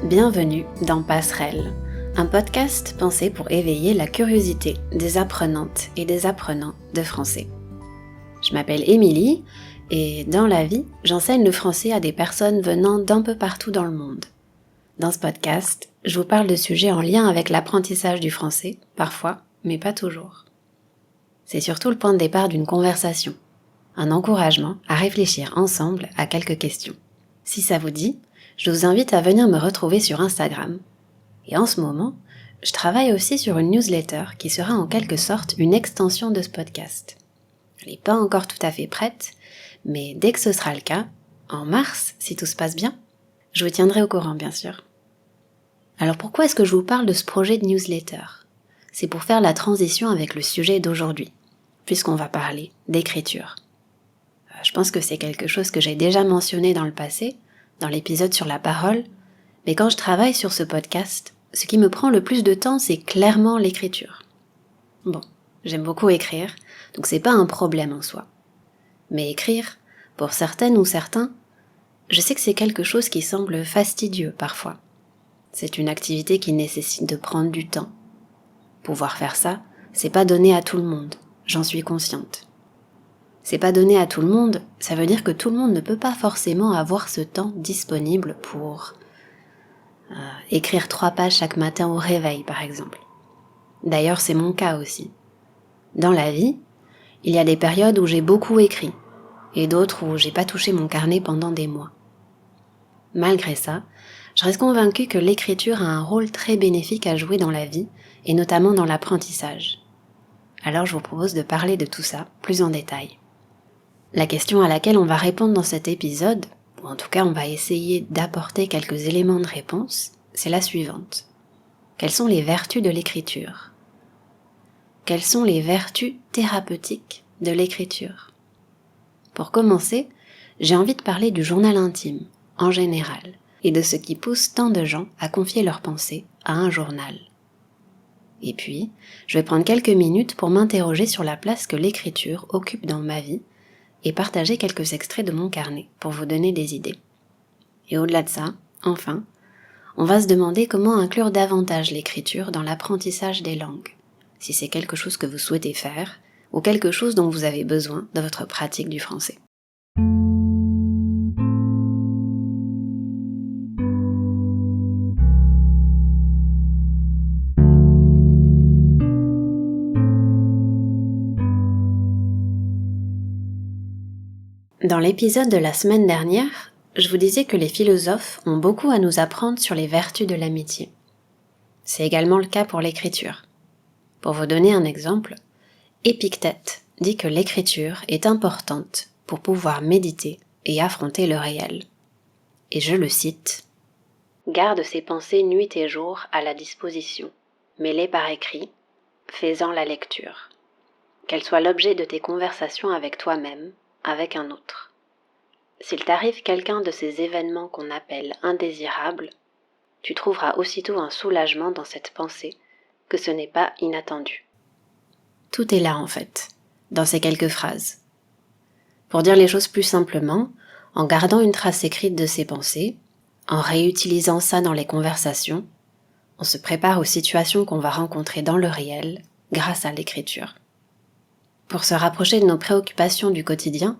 Bienvenue dans Passerelle, un podcast pensé pour éveiller la curiosité des apprenantes et des apprenants de français. Je m'appelle Émilie et dans la vie, j'enseigne le français à des personnes venant d'un peu partout dans le monde. Dans ce podcast, je vous parle de sujets en lien avec l'apprentissage du français, parfois, mais pas toujours. C'est surtout le point de départ d'une conversation, un encouragement à réfléchir ensemble à quelques questions. Si ça vous dit, je vous invite à venir me retrouver sur Instagram. Et en ce moment, je travaille aussi sur une newsletter qui sera en quelque sorte une extension de ce podcast. Elle n'est pas encore tout à fait prête, mais dès que ce sera le cas, en mars, si tout se passe bien, je vous tiendrai au courant bien sûr. Alors pourquoi est-ce que je vous parle de ce projet de newsletter ? C'est pour faire la transition avec le sujet d'aujourd'hui, puisqu'on va parler d'écriture. Je pense que c'est quelque chose que j'ai déjà mentionné dans le passé, dans l'épisode sur la parole, mais quand je travaille sur ce podcast, ce qui me prend le plus de temps, c'est clairement l'écriture. Bon, j'aime beaucoup écrire, donc c'est pas un problème en soi. Mais écrire, pour certaines ou certains, je sais que c'est quelque chose qui semble fastidieux parfois. C'est une activité qui nécessite de prendre du temps. Pouvoir faire ça, c'est pas donné à tout le monde, j'en suis consciente. C'est pas donné à tout le monde, ça veut dire que tout le monde ne peut pas forcément avoir ce temps disponible pour écrire 3 pages chaque matin au réveil, par exemple. D'ailleurs, c'est mon cas aussi. Dans la vie, il y a des périodes où j'ai beaucoup écrit, et d'autres où j'ai pas touché mon carnet pendant des mois. Malgré ça, je reste convaincue que l'écriture a un rôle très bénéfique à jouer dans la vie, et notamment dans l'apprentissage. Alors je vous propose de parler de tout ça plus en détail. La question à laquelle on va répondre dans cet épisode, ou en tout cas on va essayer d'apporter quelques éléments de réponse, c'est la suivante. Quelles sont les vertus de l'écriture ? Quelles sont les vertus thérapeutiques de l'écriture ? Pour commencer, j'ai envie de parler du journal intime, en général, et de ce qui pousse tant de gens à confier leurs pensées à un journal. Et puis, je vais prendre quelques minutes pour m'interroger sur la place que l'écriture occupe dans ma vie et partager quelques extraits de mon carnet pour vous donner des idées. Et au-delà de ça, enfin, on va se demander comment inclure davantage l'écriture dans l'apprentissage des langues, si c'est quelque chose que vous souhaitez faire ou quelque chose dont vous avez besoin dans votre pratique du français. Dans l'épisode de la semaine dernière, je vous disais que les philosophes ont beaucoup à nous apprendre sur les vertus de l'amitié. C'est également le cas pour l'écriture. Pour vous donner un exemple, Épictète dit que l'écriture est importante pour pouvoir méditer et affronter le réel. Et je le cite, « Garde ses pensées nuit et jour à la disposition, mets-les par écrit, fais-en la lecture. Qu'elle soit l'objet de tes conversations avec toi-même, avec un autre. S'il t'arrive quelqu'un de ces événements qu'on appelle indésirables, tu trouveras aussitôt un soulagement dans cette pensée que ce n'est pas inattendu. » Tout est là en fait, dans ces quelques phrases. Pour dire les choses plus simplement, en gardant une trace écrite de ses pensées, en réutilisant ça dans les conversations, on se prépare aux situations qu'on va rencontrer dans le réel grâce à l'écriture. Pour se rapprocher de nos préoccupations du quotidien,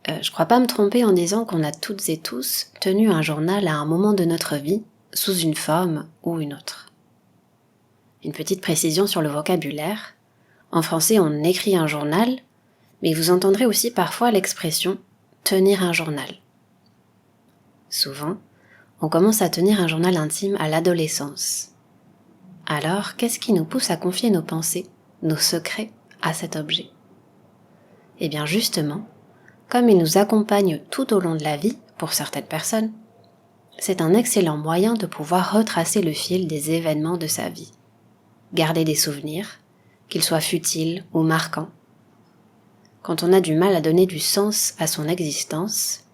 je crois pas me tromper en disant qu'on a toutes et tous tenu un journal à un moment de notre vie, sous une forme ou une autre. Une petite précision sur le vocabulaire. En français, on écrit un journal, mais vous entendrez aussi parfois l'expression « tenir un journal ». Souvent, on commence à tenir un journal intime à l'adolescence. Alors, qu'est-ce qui nous pousse à confier nos pensées, nos secrets à cet objet ? Eh bien justement, comme il nous accompagne tout au long de la vie, pour certaines personnes, c'est un excellent moyen de pouvoir retracer le fil des événements de sa vie. Garder des souvenirs, qu'ils soient futiles ou marquants. Quand on a du mal à donner du sens à son existence,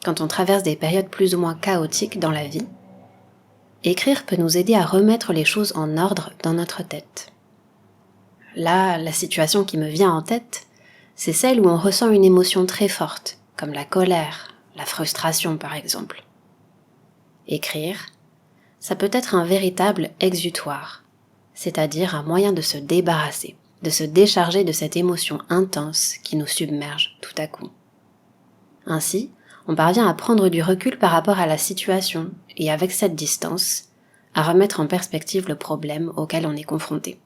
quand on traverse des périodes plus ou moins chaotiques dans la vie, écrire peut nous aider à remettre les choses en ordre dans notre tête. Là, la situation qui me vient en tête, c'est celle où on ressent une émotion très forte, comme la colère, la frustration par exemple. Écrire, ça peut être un véritable exutoire, c'est-à-dire un moyen de se débarrasser, de se décharger de cette émotion intense qui nous submerge tout à coup. Ainsi, on parvient à prendre du recul par rapport à la situation et avec cette distance, à remettre en perspective le problème auquel on est confronté.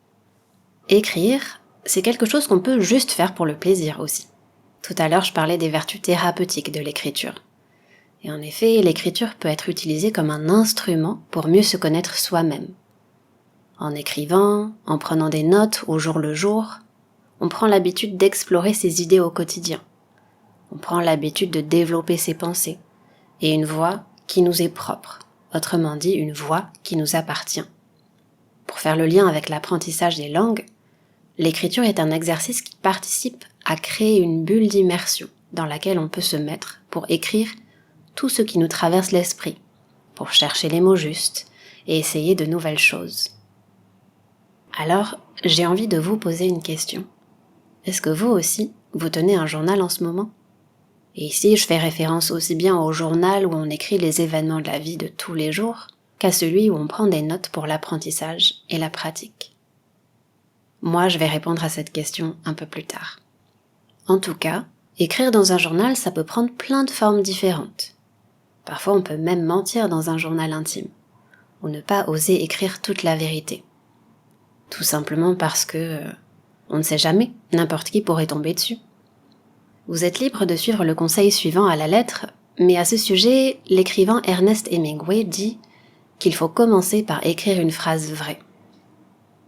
Écrire, c'est quelque chose qu'on peut juste faire pour le plaisir aussi. Tout à l'heure, je parlais des vertus thérapeutiques de l'écriture. Et en effet, l'écriture peut être utilisée comme un instrument pour mieux se connaître soi-même. En écrivant, en prenant des notes au jour le jour, on prend l'habitude d'explorer ses idées au quotidien. On prend l'habitude de développer ses pensées et une voix qui nous est propre, autrement dit une voix qui nous appartient. Pour faire le lien avec l'apprentissage des langues, l'écriture est un exercice qui participe à créer une bulle d'immersion dans laquelle on peut se mettre pour écrire tout ce qui nous traverse l'esprit, pour chercher les mots justes et essayer de nouvelles choses. Alors, j'ai envie de vous poser une question. Est-ce que vous aussi, vous tenez un journal en ce moment ? Et ici, je fais référence aussi bien au journal où on écrit les événements de la vie de tous les jours, qu'à celui où on prend des notes pour l'apprentissage et la pratique. Moi, je vais répondre à cette question un peu plus tard. En tout cas, écrire dans un journal, ça peut prendre plein de formes différentes. Parfois, on peut même mentir dans un journal intime, ou ne pas oser écrire toute la vérité. Tout simplement parce que, on ne sait jamais, n'importe qui pourrait tomber dessus. Vous êtes libre de suivre le conseil suivant à la lettre, mais à ce sujet, l'écrivain Ernest Hemingway dit qu'il faut commencer par écrire une phrase vraie.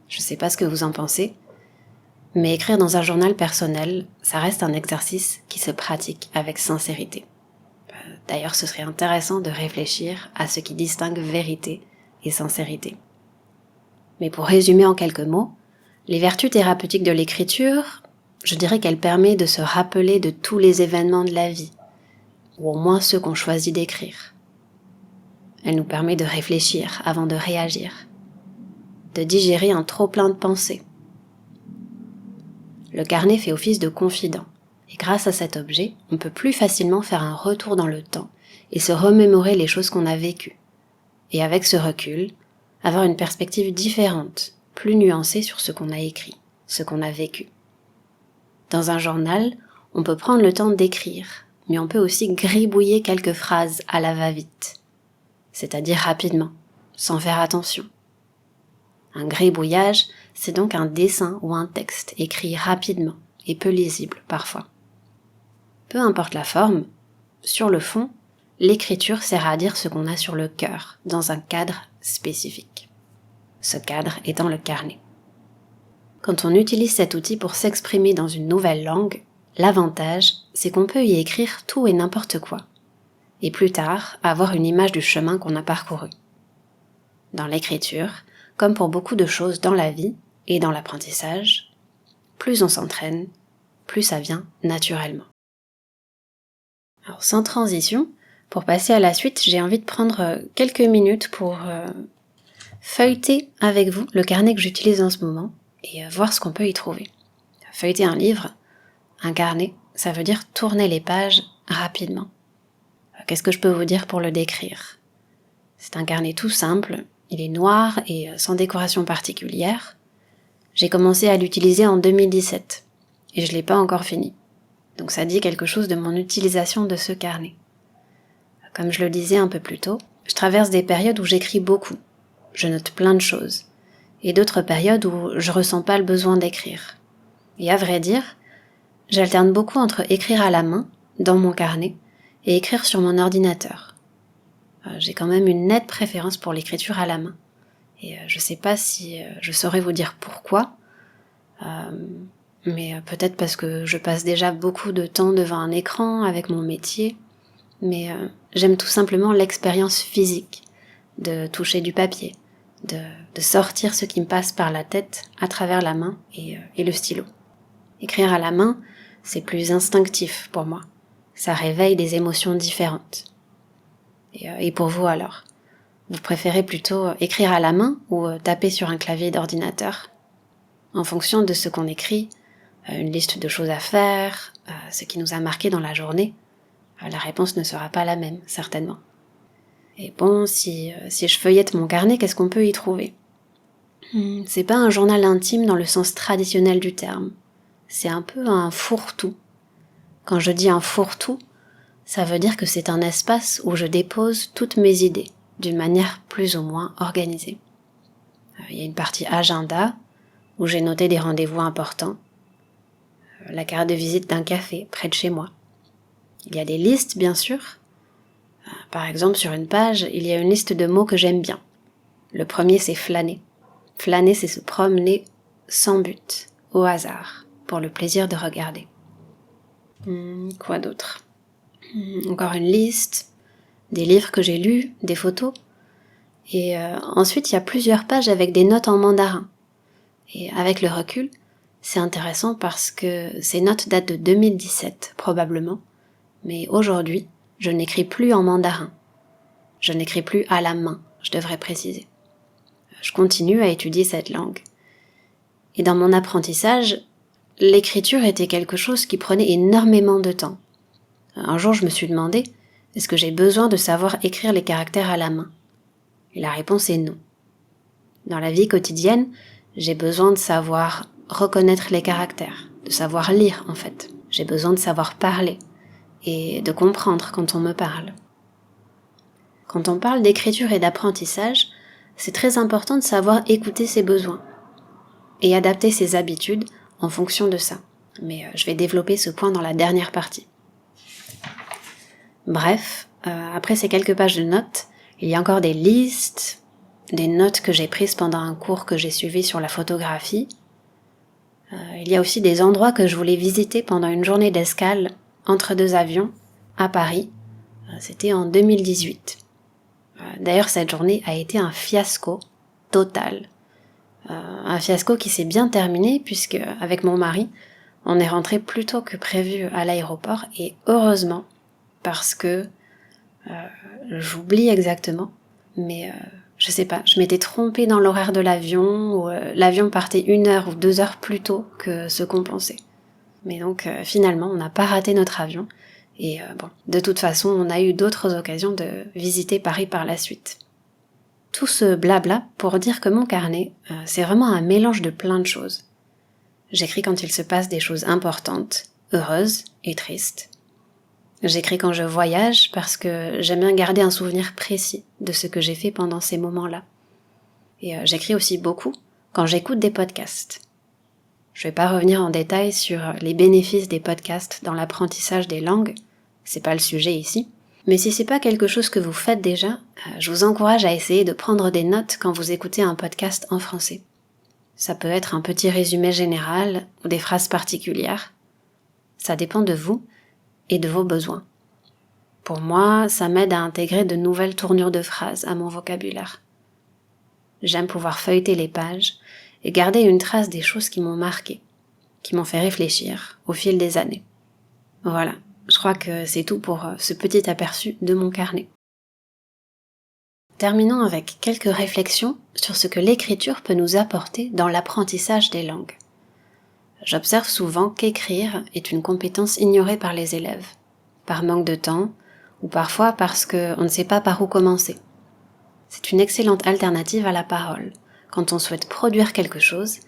Je ne sais pas ce que vous en pensez, mais écrire dans un journal personnel, ça reste un exercice qui se pratique avec sincérité. D'ailleurs, ce serait intéressant de réfléchir à ce qui distingue vérité et sincérité. Mais pour résumer en quelques mots, les vertus thérapeutiques de l'écriture, je dirais qu'elle permet de se rappeler de tous les événements de la vie, ou au moins ceux qu'on choisit d'écrire. Elle nous permet de réfléchir avant de réagir, de digérer un trop-plein de pensées. Le carnet fait office de confident, et grâce à cet objet, on peut plus facilement faire un retour dans le temps et se remémorer les choses qu'on a vécues. Et avec ce recul, avoir une perspective différente, plus nuancée sur ce qu'on a écrit, ce qu'on a vécu. Dans un journal, on peut prendre le temps d'écrire, mais on peut aussi gribouiller quelques phrases à la va-vite, c'est-à-dire rapidement, sans faire attention. Un gribouillage, c'est donc un dessin ou un texte écrit rapidement et peu lisible parfois. Peu importe la forme, sur le fond, l'écriture sert à dire ce qu'on a sur le cœur, dans un cadre spécifique. Ce cadre étant le carnet. Quand on utilise cet outil pour s'exprimer dans une nouvelle langue, l'avantage, c'est qu'on peut y écrire tout et n'importe quoi. Et plus tard, avoir une image du chemin qu'on a parcouru. Dans l'écriture, comme pour beaucoup de choses dans la vie et dans l'apprentissage, plus on s'entraîne, plus ça vient naturellement. Alors sans transition, pour passer à la suite, j'ai envie de prendre quelques minutes pour feuilleter avec vous le carnet que j'utilise en ce moment et voir ce qu'on peut y trouver. Feuilleter un livre, un carnet, ça veut dire tourner les pages rapidement. Qu'est-ce que je peux vous dire pour le décrire ? C'est un carnet tout simple, il est noir et sans décoration particulière. J'ai commencé à l'utiliser en 2017 et je l'ai pas encore fini. Donc ça dit quelque chose de mon utilisation de ce carnet. Comme je le disais un peu plus tôt, je traverse des périodes où j'écris beaucoup. Je note plein de choses. Et d'autres périodes où je ressens pas le besoin d'écrire. Et à vrai dire, j'alterne beaucoup entre écrire à la main, dans mon carnet, et écrire sur mon ordinateur. J'ai quand même une nette préférence pour l'écriture à la main. Et je sais pas si je saurais vous dire pourquoi, mais peut-être parce que je passe déjà beaucoup de temps devant un écran avec mon métier, mais j'aime tout simplement l'expérience physique, de toucher du papier, de sortir ce qui me passe par la tête à travers la main et le stylo. Écrire à la main, c'est plus instinctif pour moi. Ça réveille des émotions différentes. Et pour vous alors ? Vous préférez plutôt écrire à la main ou taper sur un clavier d'ordinateur ? En fonction de ce qu'on écrit, une liste de choses à faire, ce qui nous a marqué dans la journée, la réponse ne sera pas la même, certainement. Et bon, si je feuillette mon carnet, qu'est-ce qu'on peut y trouver ? C'est pas un journal intime dans le sens traditionnel du terme. C'est un peu un fourre-tout. Quand je dis un fourre-tout, ça veut dire que c'est un espace où je dépose toutes mes idées, d'une manière plus ou moins organisée. Il y a une partie agenda, où j'ai noté des rendez-vous importants, la carte de visite d'un café près de chez moi. Il y a des listes, bien sûr. Par exemple, sur une page, il y a une liste de mots que j'aime bien. Le premier, c'est flâner. Flâner, c'est se promener sans but, au hasard, pour le plaisir de regarder. Quoi d'autre ? Encore une liste, des livres que j'ai lus, des photos. Et ensuite, il y a plusieurs pages avec des notes en mandarin. Et avec le recul, c'est intéressant parce que ces notes datent de 2017, probablement. Mais aujourd'hui, je n'écris plus en mandarin. Je n'écris plus à la main, je devrais préciser. Je continue à étudier cette langue. Et dans mon apprentissage, l'écriture était quelque chose qui prenait énormément de temps. Un jour, je me suis demandé, est-ce que j'ai besoin de savoir écrire les caractères à la main ? Et la réponse est non. Dans la vie quotidienne, j'ai besoin de savoir reconnaître les caractères, de savoir lire en fait. J'ai besoin de savoir parler et de comprendre quand on me parle. Quand on parle d'écriture et d'apprentissage, c'est très important de savoir écouter ses besoins et adapter ses habitudes en fonction de ça. Mais je vais développer ce point dans la dernière partie. Bref, après ces quelques pages de notes, il y a encore des listes, des notes que j'ai prises pendant un cours que j'ai suivi sur la photographie. Il y a aussi des endroits que je voulais visiter pendant une journée d'escale entre 2 avions à Paris. C'était en 2018. D'ailleurs, cette journée a été un fiasco total. Un fiasco qui s'est bien terminé puisque, avec mon mari, on est rentré plus tôt que prévu à l'aéroport et heureusement parce que j'oublie exactement, mais je sais pas, je m'étais trompée dans l'horaire de l'avion ou l'avion partait 1 heure ou 2 heures plus tôt que ce qu'on pensait. Mais donc finalement, on n'a pas raté notre avion. Et bon, de toute façon, on a eu d'autres occasions de visiter Paris par la suite. Tout ce blabla pour dire que mon carnet, c'est vraiment un mélange de plein de choses. J'écris quand il se passe des choses importantes, heureuses et tristes. J'écris quand je voyage parce que j'aime bien garder un souvenir précis de ce que j'ai fait pendant ces moments-là. Et j'écris aussi beaucoup quand j'écoute des podcasts. Je vais pas revenir en détail sur les bénéfices des podcasts dans l'apprentissage des langues, c'est pas le sujet ici. Mais si c'est pas quelque chose que vous faites déjà, je vous encourage à essayer de prendre des notes quand vous écoutez un podcast en français. Ça peut être un petit résumé général ou des phrases particulières. Ça dépend de vous et de vos besoins. Pour moi, ça m'aide à intégrer de nouvelles tournures de phrases à mon vocabulaire. J'aime pouvoir feuilleter les pages et garder une trace des choses qui m'ont marqué, qui m'ont fait réfléchir au fil des années. Voilà, je crois que c'est tout pour ce petit aperçu de mon carnet. Terminons avec quelques réflexions sur ce que l'écriture peut nous apporter dans l'apprentissage des langues. J'observe souvent qu'écrire est une compétence ignorée par les élèves, par manque de temps ou parfois parce qu'on ne sait pas par où commencer. C'est une excellente alternative à la parole, quand on souhaite produire quelque chose,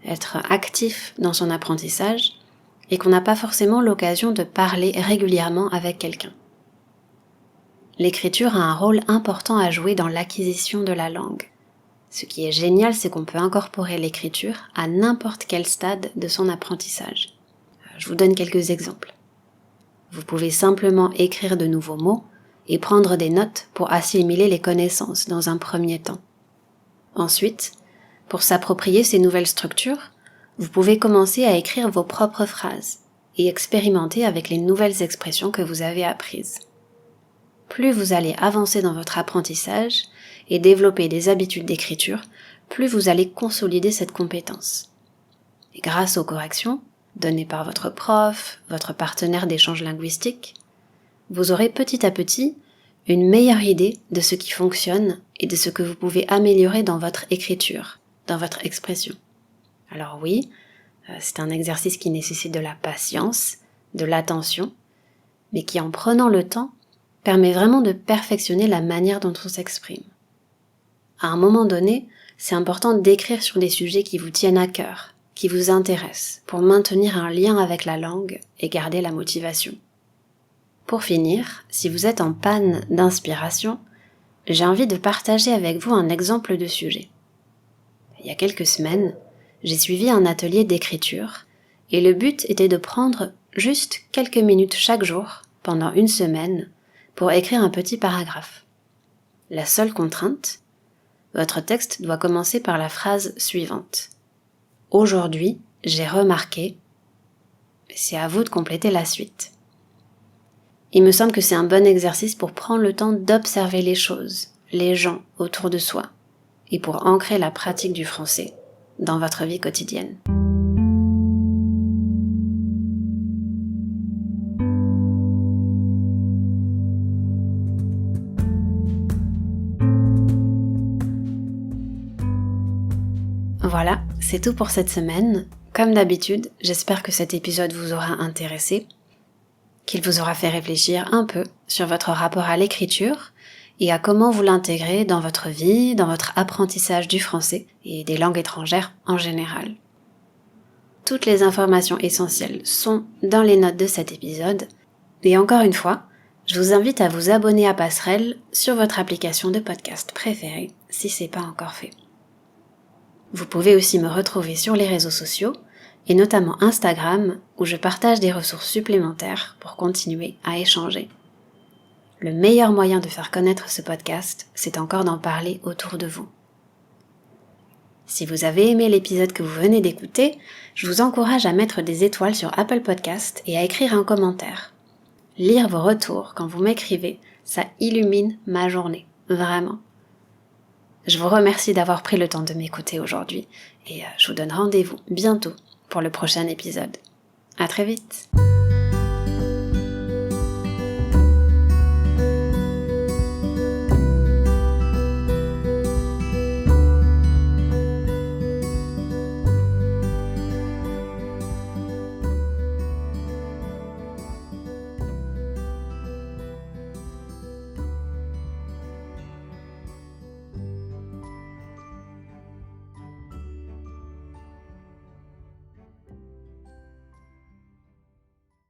être actif dans son apprentissage et qu'on n'a pas forcément l'occasion de parler régulièrement avec quelqu'un. L'écriture a un rôle important à jouer dans l'acquisition de la langue. Ce qui est génial, c'est qu'on peut incorporer l'écriture à n'importe quel stade de son apprentissage. Je vous donne quelques exemples. Vous pouvez simplement écrire de nouveaux mots et prendre des notes pour assimiler les connaissances dans un premier temps. Ensuite, pour s'approprier ces nouvelles structures, vous pouvez commencer à écrire vos propres phrases et expérimenter avec les nouvelles expressions que vous avez apprises. Plus vous allez avancer dans votre apprentissage et développer des habitudes d'écriture, plus vous allez consolider cette compétence. Et grâce aux corrections données par votre prof, votre partenaire d'échange linguistique, vous aurez petit à petit une meilleure idée de ce qui fonctionne et de ce que vous pouvez améliorer dans votre écriture, dans votre expression. Alors oui, c'est un exercice qui nécessite de la patience, de l'attention, mais qui en prenant le temps, permet vraiment de perfectionner la manière dont on s'exprime. À un moment donné, c'est important d'écrire sur des sujets qui vous tiennent à cœur, qui vous intéressent, pour maintenir un lien avec la langue et garder la motivation. Pour finir, si vous êtes en panne d'inspiration, j'ai envie de partager avec vous un exemple de sujet. Il y a quelques semaines, j'ai suivi un atelier d'écriture et le but était de prendre juste quelques minutes chaque jour, pendant une semaine, pour écrire un petit paragraphe. La seule contrainte, votre texte doit commencer par la phrase suivante. Aujourd'hui, j'ai remarqué, c'est à vous de compléter la suite. Il me semble que c'est un bon exercice pour prendre le temps d'observer les choses, les gens autour de soi, et pour ancrer la pratique du français dans votre vie quotidienne. Voilà, c'est tout pour cette semaine. Comme d'habitude, j'espère que cet épisode vous aura intéressé, qu'il vous aura fait réfléchir un peu sur votre rapport à l'écriture et à comment vous l'intégrer dans votre vie, dans votre apprentissage du français et des langues étrangères en général. Toutes les informations essentielles sont dans les notes de cet épisode. Et encore une fois, je vous invite à vous abonner à Passerelle sur votre application de podcast préférée si ce n'est pas encore fait. Vous pouvez aussi me retrouver sur les réseaux sociaux, et notamment Instagram, où je partage des ressources supplémentaires pour continuer à échanger. Le meilleur moyen de faire connaître ce podcast, c'est encore d'en parler autour de vous. Si vous avez aimé l'épisode que vous venez d'écouter, je vous encourage à mettre des étoiles sur Apple Podcast et à écrire un commentaire. Lire vos retours quand vous m'écrivez, ça illumine ma journée, vraiment. Je vous remercie d'avoir pris le temps de m'écouter aujourd'hui et je vous donne rendez-vous bientôt pour le prochain épisode. À très vite!